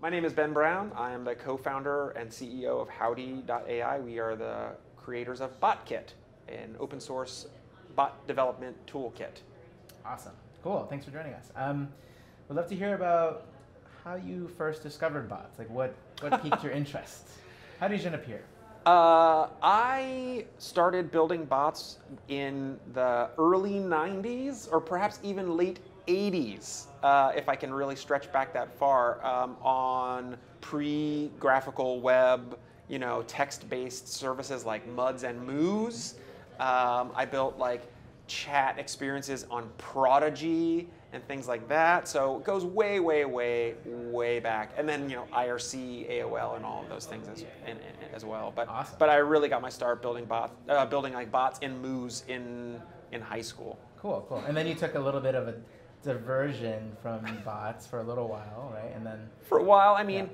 My name is Ben Brown. I am the co-founder and CEO of Howdy.ai. We are the creators of Botkit, an open source bot development toolkit. Awesome. Cool. Thanks for joining us. We'd love to hear about how you first discovered bots. Like what piqued your interest? How did you end up here? I started building bots in the early 90s, or perhaps even late 80s, if I can really stretch back that far, on pre-graphical web, text-based services like Muds and Moos. I built like chat experiences on Prodigy and things like that. So it goes way, way, way, way back. And then IRC, AOL, and all of those things as well. But Awesome. But I really got my start building like bots in Moos in high school. Cool, cool. And then you took a little bit of a diversion from bots for a little while, right? And then for a while, I'm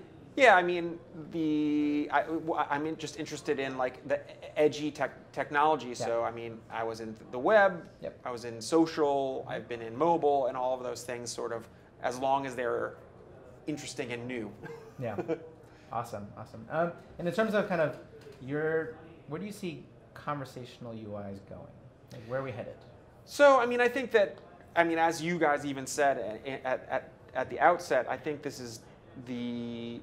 just interested in like the edgy technology. So I was in the web, I was in social, I've been in mobile, and all of those things sort of as long as they're interesting and new. Yeah, awesome. And in terms of kind of where do you see conversational UIs going? Like where are we headed? So I think that as you guys even said at the outset, I think this is the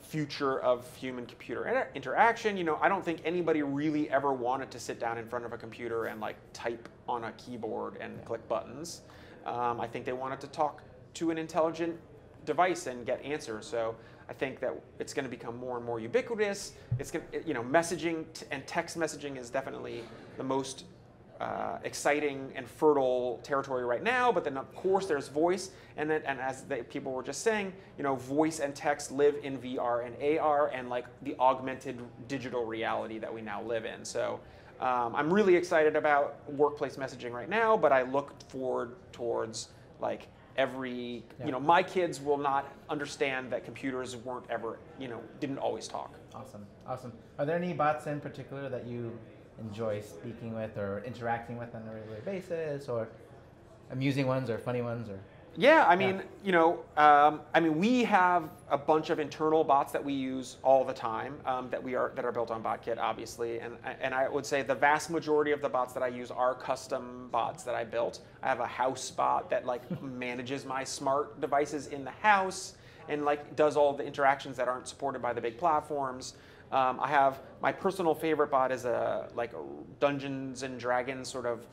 future of human-computer interaction. I don't think anybody really ever wanted to sit down in front of a computer and like type on a keyboard and click buttons. I think they wanted to talk to an intelligent device and get answers. So I think that it's going to become more and more ubiquitous. It's going messaging and text messaging is definitely the most exciting and fertile territory right now, but then of course there's voice, and as people were just saying, voice and text live in VR and AR and like the augmented digital reality that we now live in. So I'm really excited about workplace messaging right now, but I look forward towards like my kids will not understand that computers weren't ever, didn't always talk. Awesome. Are there any bots in particular that you enjoy speaking with or interacting with on a regular basis, or amusing ones or funny ones? Or we have a bunch of internal bots that we use all the time that are built on Botkit, obviously, and I would say the vast majority of the bots that I use are custom bots that I built. I have a house bot that like manages my smart devices in the house and like does all the interactions that aren't supported by the big platforms. I have my personal favorite bot is a Dungeons and Dragons sort of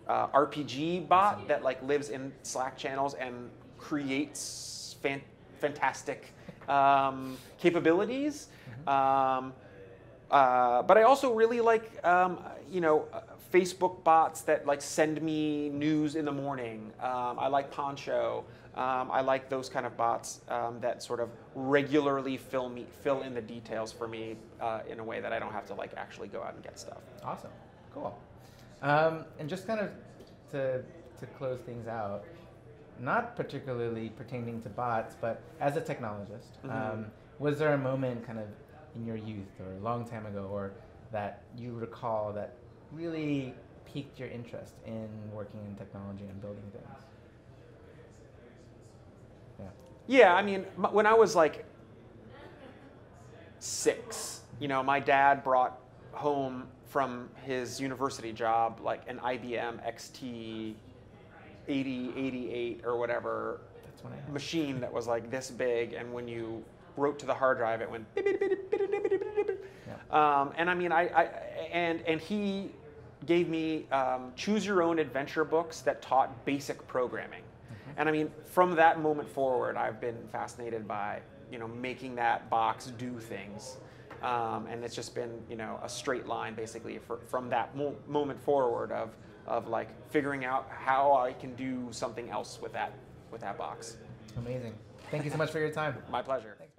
RPG bot that like lives in Slack channels and creates fantastic capabilities. But I also really like Facebook bots that like send me news in the morning. I like Poncho. I like those kind of bots that sort of regularly fill in the details for me in a way that I don't have to like actually go out and get stuff. Awesome, cool. And just kind of to close things out, not particularly pertaining to bots, but as a technologist, was there a moment kind of in your youth or a long time ago, or that you recall that really piqued your interest in working in technology and building things? Yeah, when I was like 6, my dad brought home from his university job like an IBM XT 8088 or whatever machine that was like this big, and when you wrote to the hard drive, it went. And he gave me choose your own adventure books that taught basic programming. And from that moment forward, I've been fascinated by, making that box do things. And it's just been, a straight line basically from that moment forward of like figuring out how I can do something else with that box. Amazing. Thank you so much for your time. My pleasure. Thanks.